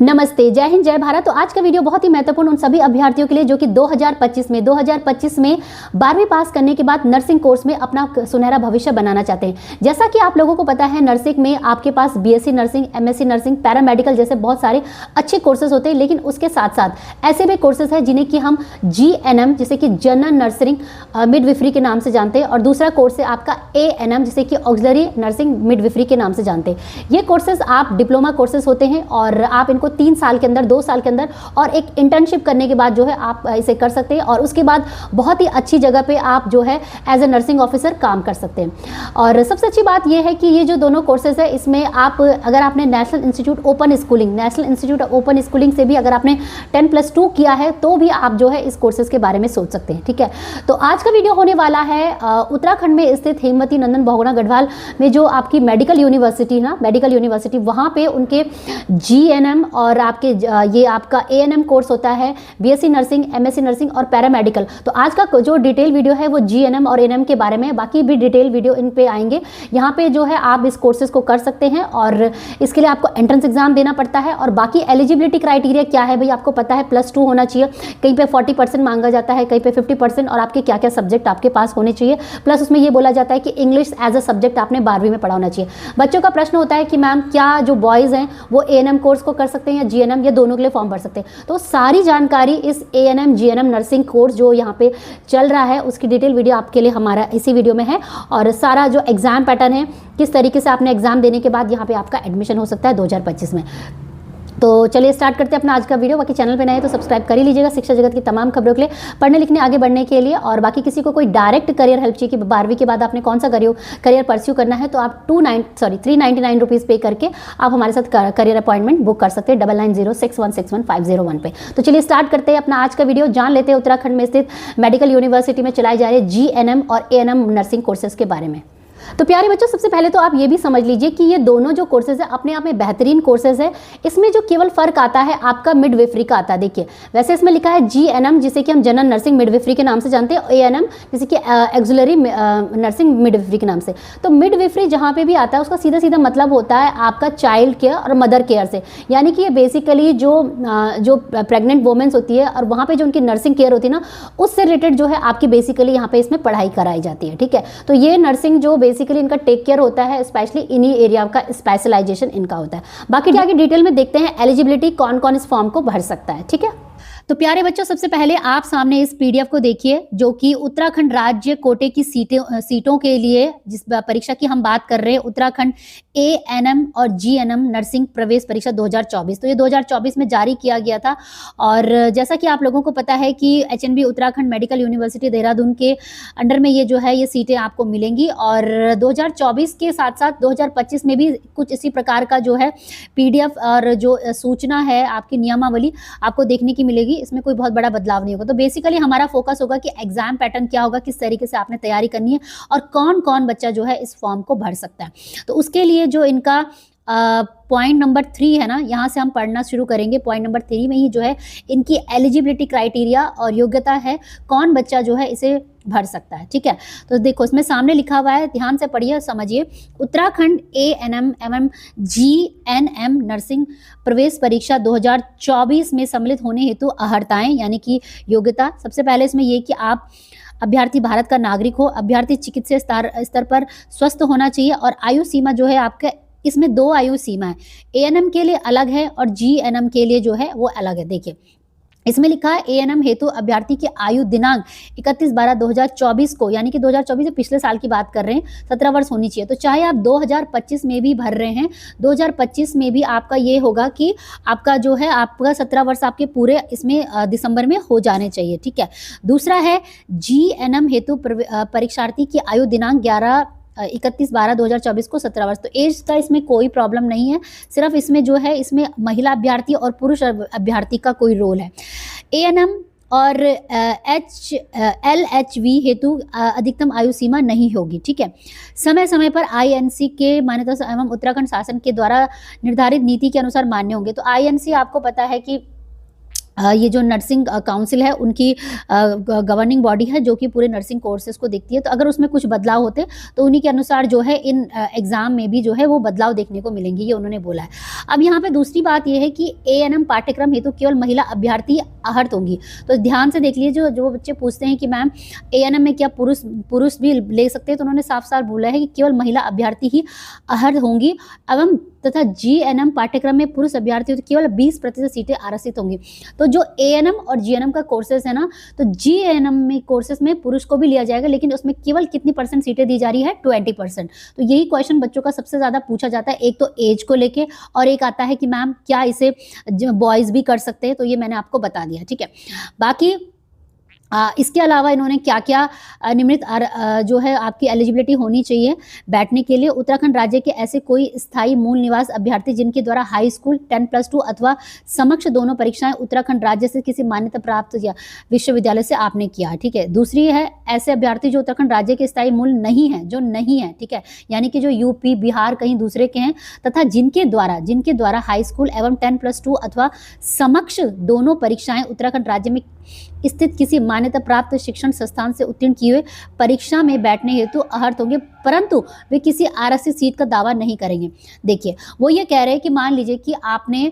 नमस्ते, जय हिंद, जय भारत। तो आज का वीडियो बहुत ही महत्वपूर्ण उन सभी अभ्यर्थियों के लिए जो कि 2025 में 12वीं पास करने के बाद नर्सिंग कोर्स में अपना सुनहरा भविष्य बनाना चाहते हैं। जैसा कि आप लोगों को पता है, नर्सिंग में आपके पास BSc nursing, MSc nursing, paramedical जैसे बहुत सारे अच्छे कोर्सेज होते हैं, लेकिन उसके साथ साथ ऐसे भी कोर्सेज हैं जिन्हें कि हम जीएनएम जैसे कि जनरल नर्सिंग मिडविफरी के नाम से जानते हैं, और दूसरा कोर्स है आपका एएनएम जैसे कि ऑक्सिलरी नर्सिंग मिडविफरी के नाम से जानते हैं। ये कोर्सेज आप डिप्लोमा कोर्सेज होते हैं और आप इनको 3 साल के अंदर, 2 साल के अंदर और एक इंटर्नशिप करने के बाद जो है आप इसे कर सकते हैं, और उसके बाद बहुत ही अच्छी जगह पे आप जो है एज ए नर्सिंग ऑफिसर काम कर सकते हैं। और सबसे अच्छी बात यह है कि ये जो दोनों कोर्सेज है, इसमें आप अगर आपने नेशनल इंस्टीट्यूट ओपन स्कूलिंग से भी अगर आपने 10+2 किया है तो भी आप जो है इस कोर्सेज के बारे में सोच सकते हैं। ठीक है, तो आज का वीडियो होने वाला है उत्तराखंड में स्थित हेमवती नंदन बहुगुणा गढ़वाल में जो आपकी मेडिकल यूनिवर्सिटी है ना, मेडिकल यूनिवर्सिटी, वहाँ पे उनके जीएनएम और आपके ये आपका एएनएम कोर्स होता है, बीएससी नर्सिंग, एमएससी नर्सिंग और पैरामेडिकल। तो आज का जो डिटेल वीडियो है वो जीएनएम और एएनएम के बारे में, बाकी भी डिटेल वीडियो इन पे आएंगे। यहाँ पे जो है आप इस कोर्सेज को कर सकते हैं और इसके लिए आपको एंट्रेंस एग्जाम देना पड़ता है। और बाकी एलिजिबिलिटी क्राइटेरिया क्या है भाई, आपको पता है +2 होना चाहिए, कहीं पे 40% मांगा जाता है, कहीं पे 50%, और आपके क्या क्या सब्जेक्ट आपके पास होने चाहिए। प्लस उसमें ये बोला जाता है कि इंग्लिश एज अ सब्जेक्ट आपने 12वीं में पढ़ा होना चाहिए। बच्चों का प्रश्न होता है कि मैम क्या जो बॉयज़ हैं वो एएनएम कोर्स को कर सकते हैं या जीएनएम, या दोनों के लिए फॉर्म भर सकते हैं? तो सारी जानकारी इस एएनएम जीएनएम नर्सिंग कोर्स जो यहाँ पे चल रहा है उसकी डिटेल वीडियो आपके लिए हमारा इसी वीडियो में है, और सारा जो एग्जाम पैटर्न है, किस तरीके से आपने एग्जाम देने के बाद यहाँ पे आपका एडमिशन हो सकता है 2025 में। तो चलिए स्टार्ट करते हैं अपना आज का वीडियो। बाकी चैनल पे नए तो सब्सक्राइब कर ही लीजिएगा शिक्षा जगत की तमाम खबरों के लिए, पढ़ने लिखने आगे बढ़ने के लिए। और बाकी किसी को कोई डायरेक्ट करियर हेल्प चाहिए कि 12वीं के बाद आपने कौन सा करियर परस्यू करना है, तो आप 399 रुपीज़ पे करके आप हमारे साथ करियर अपॉइंटमेंट बुक कर सकते हैं 9906161501 पे। तो चलिए स्टार्ट करते हैं अपना आज का वीडियो। जान लेते हैं उत्तराखंड में स्थित मेडिकल यूनिवर्सिटी में चलाए जा रहे जीएनएम और एएनएम नर्सिंग कोर्सेज के बारे में। तो प्यारे बच्चों, सबसे पहले तो आप ये भी समझ लीजिए कि ये दोनों जो कोर्सेज है अपने आप में बेहतरीन कोर्सेज है। इसमें जो केवल फर्क आता है आपका मिडविफरी का आता है। देखिए, वैसे इसमें लिखा है जीएनएम जिसे कि हम जनरल नर्सिंग मिडविफरी के नाम से जानते हैं, एएनएम जैसे कि ऑक्सिलरी नर्सिंग मिडविफरी के नाम से। तो मिडविफरी जहाँ पे भी आता है उसका सीधा सीधा मतलब होता है आपका चाइल्ड केयर और मदर केयर से, यानी कि ये बेसिकली जो प्रेग्नेंट वुमेन्स होती है और वहाँ पे जो उनकी नर्सिंग केयर होती है ना, उससे रिलेटेड जो है आपकी बेसिकली यहाँ पे इसमें पढ़ाई कराई जाती है। ठीक है, तो ये नर्सिंग जो बेसिकली इनका टेक केयर होता है, स्पेशली इन्हीं एरिया का स्पेशलाइजेशन इनका होता है। बाकी आगे डिटेल में देखते हैं एलिजिबिलिटी, कौन कौन इस फॉर्म को भर सकता है। ठीक है, तो प्यारे बच्चों, सबसे पहले आप सामने इस पीडीएफ को देखिए जो कि उत्तराखंड राज्य कोटे की सीटों के लिए जिस परीक्षा की हम बात कर रहे हैं, उत्तराखंड एएनएम और जीएनएम नर्सिंग प्रवेश परीक्षा 2024। तो ये 2024 में जारी किया गया था। और जैसा कि आप लोगों को पता है कि HNB Uttarakhand medical university Dehradun के अंडर में ये जो है ये सीटें आपको मिलेंगी। और 2024 के साथ साथ 2025 में भी कुछ इसी प्रकार का जो है पीडीएफ और जो सूचना है आपकी नियमावली आपको देखने की मिलेगी। इसमें कोई बहुत बड़ा बदलाव नहीं होगा। तो बेसिकली हमारा फोकस होगा कि एग्जाम पैटर्न क्या होगा, किस तरीके से आपने तैयारी करनी है और कौन कौन बच्चा जो है इस फॉर्म को भर सकता है। तो उसके लिए जो इनका पॉइंट नंबर 3 है ना, यहाँ से हम पढ़ना शुरू करेंगे। पॉइंट नंबर 3 में ही जो है इनकी एलिजिबिलिटी क्राइटेरिया और योग्यता है, कौन बच्चा जो है इसे भर सकता है। ठीक है, तो देखो इसमें सामने लिखा हुआ है, ध्यान से पढ़िए, समझिए। उत्तराखंड एएनएम एवं जीएनएम नर्सिंग प्रवेश परीक्षा 2024 में सम्मिलित होने हेतु अहर्ताएं यानी कि योग्यता। सबसे पहले इसमें ये कि आप अभ्यर्थी भारत का नागरिक हो, अभ्यर्थी चिकित्सीय स्तर पर स्वस्थ होना चाहिए, और आयु सीमा जो है आपके इसमें 2 आयु सीमा है, एएनएम के लिए अलग है और जीएनएम के लिए जो है वो अलग है। देखिए इसमें लिखा है एएनएम हेतु अभ्यर्थी की आयु दिनांक 31/12/2024 को, यानी कि 2024 से पिछले साल की बात कर रहे हैं, 17 वर्ष होनी चाहिए। तो चाहे आप 2025 में भी भर रहे हैं, 2025 में भी आपका ये होगा कि आपका जो है आपका 17 वर्ष आपके पूरे इसमें दिसंबर में हो जाने चाहिए। ठीक है, दूसरा है जीएनएम हेतु परीक्षार्थी की आयु दिनांक 31/12/2024 को 17 वर्ष। तो एज का इसमें कोई प्रॉब्लम नहीं है, सिर्फ इसमें जो है इसमें महिला अभ्यर्थी और पुरुष अभ्यर्थी का कोई रोल है। एएनएम और LHV हेतु अधिकतम आयु सीमा नहीं होगी। ठीक है, समय समय पर INC के मान्यता एवं उत्तराखंड शासन के द्वारा निर्धारित नीति के अनुसार मान्य होंगे। तो INC आपको पता है कि ये जो नर्सिंग काउंसिल है उनकी गवर्निंग बॉडी है जो कि पूरे नर्सिंग कोर्सेज को देखती है। तो अगर उसमें कुछ बदलाव होते तो उन्हीं के अनुसार जो है इन एग्ज़ाम में भी जो है वो बदलाव देखने को मिलेंगे, ये उन्होंने बोला है। अब यहाँ पे दूसरी बात ये है कि एएनएम पाठ्यक्रम हेतु केवल महिला अभ्यर्थी आहर्त होंगी। तो ध्यान से देख लीजिए, जो बच्चे पूछते हैं कि मैम एएनएम में क्या पुरुष भी ले सकते हैं, तो उन्होंने साफ साफ बोला है कि केवल महिला अभ्यर्थी ही आहर्त होंगी एवं तथा जीएनएम पाठ्यक्रम में पुरुष अभ्यर्थी तो केवल 20% सीटें आरक्षित होंगी। तो जो एएनएम और जीएनएम का कोर्सेज है ना, तो जीएनएम में कोर्सेज में पुरुष को भी लिया जाएगा, लेकिन उसमें केवल कितनी % सीटें दी जा रही है, 20%। तो यही क्वेश्चन बच्चों का सबसे ज़्यादा पूछा जाता है, एक तो एज को लेके और एक आता है कि मैम क्या इसे बॉयज़ भी कर सकते हैं, तो ये मैंने आपको बता दिया, ठीक है। बाकी इसके अलावा इन्होंने क्या क्या निम्नलिखित जो है आपकी एलिजिबिलिटी होनी चाहिए बैठने के लिए। उत्तराखंड राज्य के ऐसे कोई स्थायी मूल निवास अभ्यर्थी जिनके द्वारा हाई स्कूल 10+2 अथवा समक्ष दोनों परीक्षाएं उत्तराखंड राज्य से किसी मान्यता प्राप्त या विश्वविद्यालय से आपने किया, ठीक है। दूसरी है ऐसे अभ्यर्थी जो उत्तराखंड राज्य के स्थायी मूल नहीं है, जो नहीं है, ठीक है, यानी कि जो यूपी बिहार कहीं दूसरे के हैं, तथा जिनके द्वारा हाई स्कूल एवं 10+2 अथवा समक्ष दोनों परीक्षाएं उत्तराखंड राज्य में स्थित किसी मान्यता प्राप्त शिक्षण संस्थान से उत्तीर्ण किए हुए परीक्षा में बैठने हेतु आहर्त होंगे, परंतु वे किसी आरक्षित सीट का दावा नहीं करेंगे। देखिए वो ये कह रहे हैं कि मान लीजिए कि आपने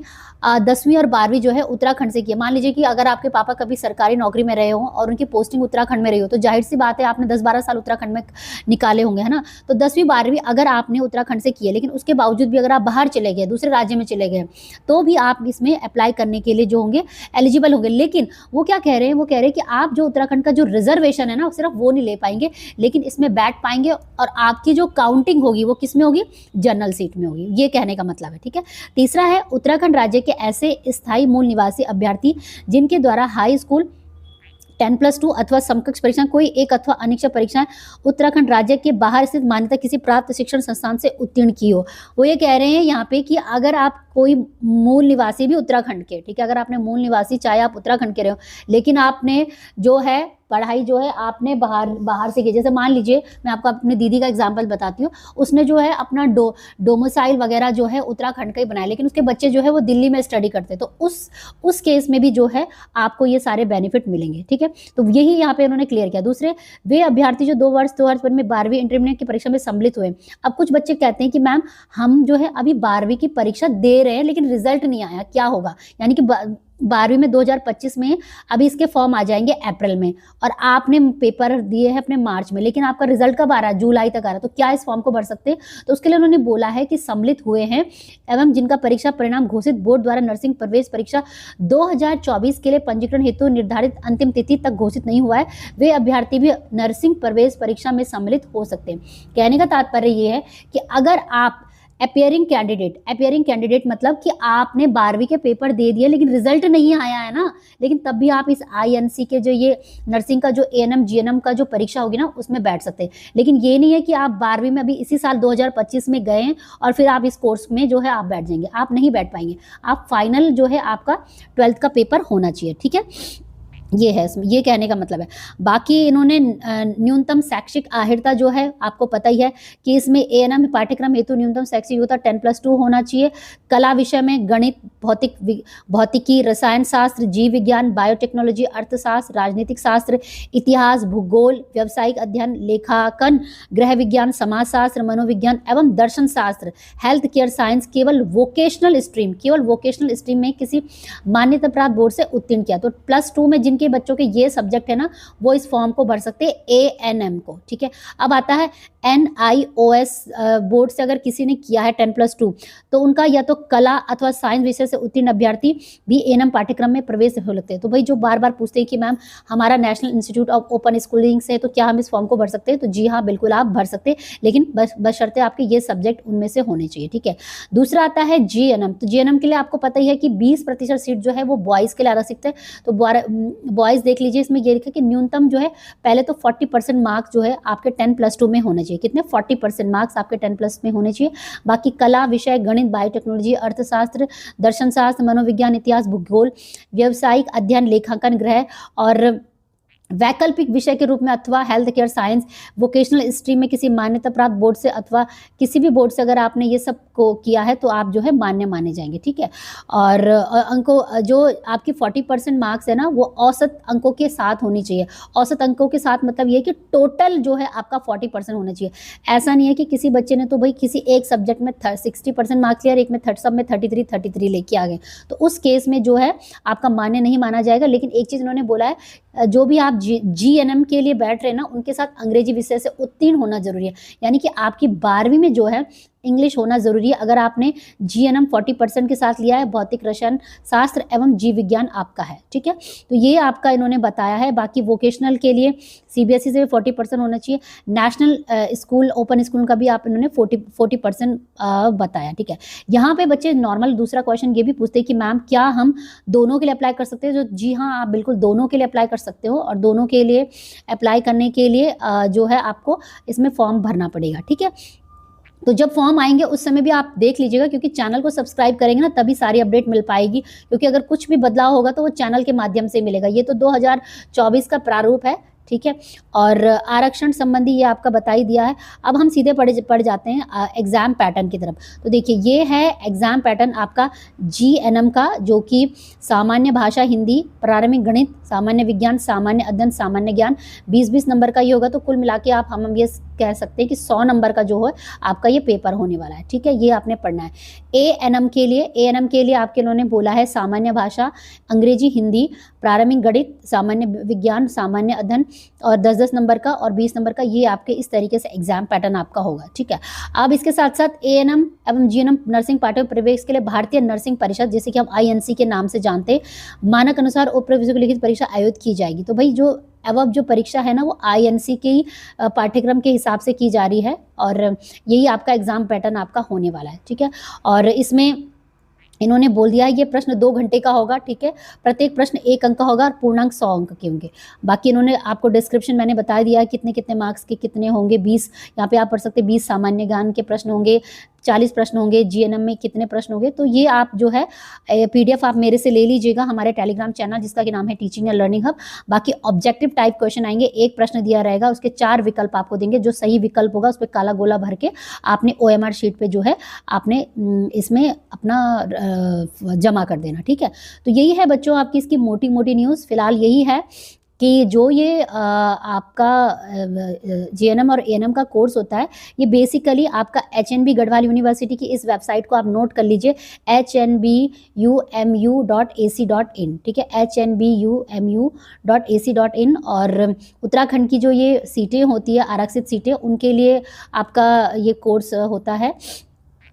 10वीं और 12वीं जो है उत्तराखंड से किया। मान लीजिए कि अगर आपके पापा कभी सरकारी नौकरी में रहे हों और उनकी पोस्टिंग उत्तराखंड में रही हो, तो जाहिर सी बात है आपने 10-12 साल उत्तराखंड में निकाले होंगे, है ना। तो 10वीं 12वीं अगर आपने उत्तराखंड से किया, लेकिन उसके बावजूद भी अगर आप बाहर चले गए, दूसरे राज्य में चले गए, तो भी आप इसमें अप्लाई करने के लिए जो होंगे एलिजिबल होंगे। लेकिन वो क्या कह रहे हैं, वो कह रहे हैं कि आप जो उत्तराखंड का जो रिजर्वेशन है ना, सिर्फ वो नहीं ले पाएंगे, लेकिन इसमें बैठ पाएंगे और आपकी जो काउंटिंग होगी वो किस में होगी, जनरल सीट में होगी। ये कहने का मतलब है, ठीक है। तीसरा है उत्तराखंड राज्य के ऐसे स्थायी मूल निवासी अभ्यर्थी जिनके द्वारा हाई स्कूल 10+2 अथवा समकक्ष परीक्षा कोई एक अथवा अनिश्चित परीक्षाएं उत्तराखंड राज्य के बाहर स्थित मान्यता किसी प्राप्त शिक्षण संस्थान से उत्तीर्ण की हो। वो ये कह रहे हैं यहाँ पे कि अगर आप कोई मूल निवासी भी उत्तराखंड के, ठीक है, अगर आपने मूल निवासी चाहे आप उत्तराखंड के रहे हो, लेकिन आपने जो है पढ़ाई जो है आपने बाहर से की, जैसे मान लीजिए मैं आपको अपनी दीदी का एग्जांपल बताती हूँ, उसने जो है अपना डोमिसाइल वगैरह जो है उत्तराखंड का ही बनाया, लेकिन उसके बच्चे जो है वो दिल्ली में स्टडी करते, तो उस केस में भी जो है आपको ये सारे बेनिफिट मिलेंगे, ठीक है। तो यही यहाँ पे उन्होंने क्लियर किया। दूसरे वे अभ्यर्थी जो 2 वर्ष में 12वीं इंटरमीडिएट की परीक्षा में सम्मिलित हुए। अब कुछ बच्चे कहते हैं कि मैम हम जो है अभी 12वीं की परीक्षा दे रहे हैं लेकिन रिजल्ट नहीं आया, क्या होगा, यानी कि 12वीं में 2025 में अभी इसके फॉर्म आ जाएंगे अप्रैल में, और आपने पेपर दिए हैं अपने मार्च में, लेकिन आपका रिजल्ट कब आ रहा है, जुलाई तक आ रहा है, तो क्या इस फॉर्म को भर सकते हैं। तो उसके लिए उन्होंने बोला है कि सम्मिलित हुए हैं एवं जिनका परीक्षा परिणाम घोषित बोर्ड द्वारा नर्सिंग प्रवेश परीक्षा 2024 के लिए पंजीकरण हेतु निर्धारित अंतिम तिथि तक घोषित नहीं हुआ है, वे अभ्यर्थी भी नर्सिंग प्रवेश परीक्षा में सम्मिलित हो सकते हैं। कहने का तात्पर्य ये है कि अगर आप अपियरिंग कैंडिडेट मतलब कि आपने 12वीं के पेपर दे दिए लेकिन रिजल्ट नहीं आया है ना, लेकिन तब भी आप इस आईएनसी के जो ये नर्सिंग का जो एएनएम जीएनएम का जो परीक्षा होगी ना उसमें बैठ सकते हैं। लेकिन ये नहीं है कि आप 12वीं में अभी इसी साल 2025 में गए हैं और फिर आप इस कोर्स में जो है आप बैठ जाएंगे, आप नहीं बैठ पाएंगे। आप फाइनल जो है आपका 12th का पेपर होना चाहिए, ठीक है। ये है, ये कहने का मतलब है। बाकी इन्होंने न्यूनतम शैक्षिक अर्हता जो है आपको पता ही है कि इसमें एएनएम पाठ्यक्रम हेतु न्यूनतम शैक्षिक योग्यता 10+2 होना चाहिए। कला विषय में गणित, भौतिकी, रसायन शास्त्र, जीव विज्ञान, बायोटेक्नोलॉजी, अर्थशास्त्र, राजनीतिक शास्त्र, इतिहास, भूगोल, व्यावसायिक अध्ययन, लेखांकन, गृह विज्ञान, समाजशास्त्र, मनोविज्ञान एवं दर्शन शास्त्र, हेल्थ केयर साइंस केवल वोकेशनल स्ट्रीम में किसी मान्यता प्राप्त बोर्ड से उत्तीर्ण किया। तो +2 में जिनके बच्चों के ये सब्जेक्ट है ना वो इस फॉर्म को भर सकते हैं, एएनएम को, ठीक है। अब आता है NIOS बोर्ड से अगर किसी ने किया है 10+2 तो उनका या तो कला अथवा साइंस विषय से उत्तीर्ण अभ्यर्थी भी एएनएम पाठ्यक्रम में प्रवेश हो सकते हैं। तो भाई जो बार बार पूछते हैं कि मैम हमारा national institute of open schooling से तो क्या हम इस फॉर्म को भर सकते हैं, तो जी हाँ बिल्कुल आप भर सकते हैं, लेकिन बशर्ते आपके ये सब्जेक्ट उनमें से होने चाहिए, ठीक है। दूसरा आता है जीएनएम। तो जीएनएम के लिए आपको पता ही है कि 20% सीट जो है वो बॉयज़ के लिए आरक्षित है। तो बॉयज़ देख लीजिए, इसमें ये लिखा कि न्यूनतम जो है पहले तो 40% मार्क्स जो है आपके 10+2 में होने चाहिए। कितने 40% मार्क्स आपके 10+ में होने चाहिए। बाकी कला विषय, गणित, बायोटेक्नोलॉजी, अर्थशास्त्र, दर्शन शास्त्र, मनोविज्ञान, इतिहास, भूगोल, व्यावसायिक अध्ययन, लेखांकन, गृह और वैकल्पिक विषय के रूप में अथवा health care science vocational stream में किसी मान्यता प्राप्त बोर्ड से अथवा किसी भी बोर्ड से अगर आपने ये सब को किया है तो आप जो है मान्य माने जाएंगे, ठीक है। और अंकों जो आपकी 40% मार्क्स है ना वो औसत अंकों के साथ होनी चाहिए। औसत अंकों के साथ मतलब ये कि टोटल जो है आपका 40% होना चाहिए। ऐसा नहीं है कि किसी बच्चे ने तो भाई किसी एक सब्जेक्ट में 60% मार्क्स लिया और एक में सब में 33 लेके आ गए, तो उस केस में जो है आपका मान्य नहीं माना जाएगा। लेकिन एक चीज़ उन्होंने बोला है, जो भी आप GNM के लिए बैठ रहे हैं ना उनके साथ अंग्रेजी विषय से उत्तीर्ण होना जरूरी है, यानी कि आपकी 12वीं में जो है इंग्लिश होना जरूरी है। अगर आपने GNM 40% के साथ लिया है, भौतिक रसायन शास्त्र एवं जीव विज्ञान आपका है, ठीक है। तो ये आपका इन्होंने बताया है। बाकी वोकेशनल के लिए CBSE से 40% होना चाहिए। नेशनल स्कूल ओपन स्कूल का भी आप इन्होंने 40% बताया, ठीक है। यहाँ पे बच्चे नॉर्मल दूसरा क्वेश्चन ये भी पूछते हैं कि मैम क्या हम दोनों के लिए अप्लाई कर सकते हैं? जो जी हाँ, आप बिल्कुल दोनों के लिए अप्लाई कर सकते हो, और दोनों के लिए अप्लाई करने के लिए जो है आपको इसमें फॉर्म भरना पड़ेगा, ठीक है। तो जब फॉर्म आएंगे उस समय भी आप देख लीजिएगा, क्योंकि चैनल को सब्सक्राइब करेंगे ना तभी सारी अपडेट मिल पाएगी, क्योंकि अगर कुछ भी बदलाव होगा तो वो चैनल के माध्यम से मिलेगा। ये तो 2024 का प्रारूप है, ठीक है। और आरक्षण संबंधी ये आपका बता ही दिया है। अब हम सीधे पढ़ जाते हैं एग्जाम पैटर्न की तरफ। तो देखिए ये है एग्जाम पैटर्न आपका GNM का, जो कि सामान्य भाषा हिंदी, प्रारंभिक गणित, सामान्य विज्ञान, सामान्य अध्ययन, सामान्य ज्ञान 20-20 नंबर का ये होगा। तो कुल मिला के हम ये कह सकते हैं कि 100 नंबर का जो है आपका ये पेपर होने वाला है, ठीक है। ये आपने पढ़ना है। ANM के लिए आपके इन्होंने बोला है सामान्य भाषा, अंग्रेजी, हिंदी, प्रारंभिक गणित, सामान्य विज्ञान, सामान्य अध्ययन, और 10-10 नंबर का और 20 नंबर का, ये आपके इस तरीके से एग्जाम पैटर्न आपका होगा, ठीक है। अब इसके साथ साथ ANM एवं GNM नर्सिंग पाठ्यक्रम प्रवेश के लिए भारतीय नर्सिंग परिषद, जैसे कि हम INC के नाम से जानते हैं, मानक अनुसार उपप्रवेश की लिखित परीक्षा आयोजित की जाएगी। तो भाई जो अब जो परीक्षा है ना वो INC के ही पाठ्यक्रम के हिसाब से की जा रही है, और यही आपका एग्जाम पैटर्न आपका होने वाला है, ठीक है। और इसमें इन्होंने बोल दिया है ये प्रश्न 2 घंटे का होगा, ठीक है। प्रत्येक प्रश्न 1 अंक का होगा और पूर्णांक 100 अंक के होंगे। बाकी इन्होंने आपको डिस्क्रिप्शन मैंने बता दिया है कितने कितने मार्क्स के कितने होंगे। 20 यहाँ पे आप पढ़ सकते हैं, 20 सामान्य ज्ञान के प्रश्न होंगे, 40 प्रश्न होंगे, GNM में कितने प्रश्न होंगे। तो ये आप जो है PDF आप मेरे से ले लीजिएगा, हमारे टेलीग्राम चैनल जिसका कि नाम है टीचिंग एंड लर्निंग हब। बाकी ऑब्जेक्टिव टाइप क्वेश्चन आएंगे, एक प्रश्न दिया रहेगा, उसके 4 विकल्प आपको देंगे। जो सही विकल्प होगा उस पर काला गोला भर के आपने OMR शीट पे जो है आपने इसमें अपना जमा कर देना, ठीक है। तो यही है बच्चों आपकी इसकी मोटी मोटी न्यूज़। फिलहाल यही है कि जो ये आपका GNM और ANM का कोर्स होता है, ये बेसिकली आपका HNB गढ़वाल यूनिवर्सिटी की इस वेबसाइट को आप नोट कर लीजिए, HNBUMU.ac.in, ठीक है, HNBUMU.ac.in। और उत्तराखंड की जो ये सीटें होती है, आरक्षित सीटें, उनके लिए आपका ये कोर्स होता है।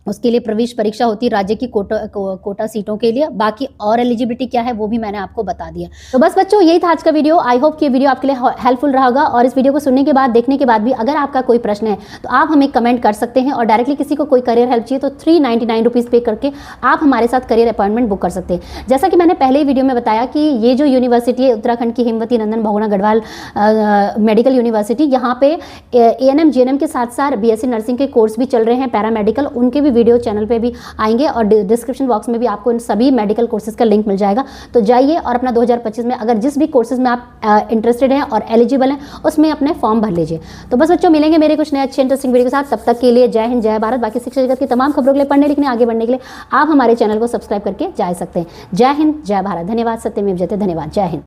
उसके लिए प्रवेश परीक्षा होती है राज्य की कोटा सीटों के लिए। बाकी और एलिजिबिलिटी क्या है वो भी मैंने आपको बता दिया। तो बस बच्चों यही था आज का वीडियो। आई होप कि ये वीडियो आपके लिए हेल्पफुल रहा होगा। और इस वीडियो को सुनने के बाद, देखने के बाद भी अगर आपका कोई प्रश्न है तो आप हमें कमेंट कर सकते हैं, और डायरेक्टली किसी को कोई करियर हेल्प चाहिए तो 399 रुपीज़ पे करके आप हमारे साथ करियर अपॉइंटमेंट बुक कर सकते हैं। जैसा कि मैंने पहले ही वीडियो में बताया कि ये जो यूनिवर्सिटी है उत्तराखंड की हिमवती नंदन बहुगुणा गढ़वाल मेडिकल यूनिवर्सिटी, यहाँ पे ANM GNM के साथ साथ BSc नर्सिंग के कोर्स भी चल रहे हैं, पैरामेडिकल, उनके भी वीडियो चैनल पे भी आएंगे, और डिस्क्रिप्शन बॉक्स में भी आपको इन सभी मेडिकल कोर्सेज का लिंक मिल जाएगा। तो जाइए और अपना 2025 में अगर जिस भी कोर्सेज में आप इंटरेस्टेड हैं और एलिजिबल हैं उसमें अपने फॉर्म भर लीजिए। तो बस बच्चों मिलेंगे मेरे कुछ नए अच्छे इंटरेस्टिंग वीडियो के साथ। तब तक के लिए जय हिंद, जय भारत। बाकी शिक्षा जगत की तमाम खबरों के लिए, पढ़ने लिखने आगे बढ़ने के लिए आप हमारे चैनल को सब्सक्राइब करके जा सकते हैं। जय हिंद, जय भारत। धन्यवाद। सत्यमेव जयते। धन्यवाद। जय हिंद।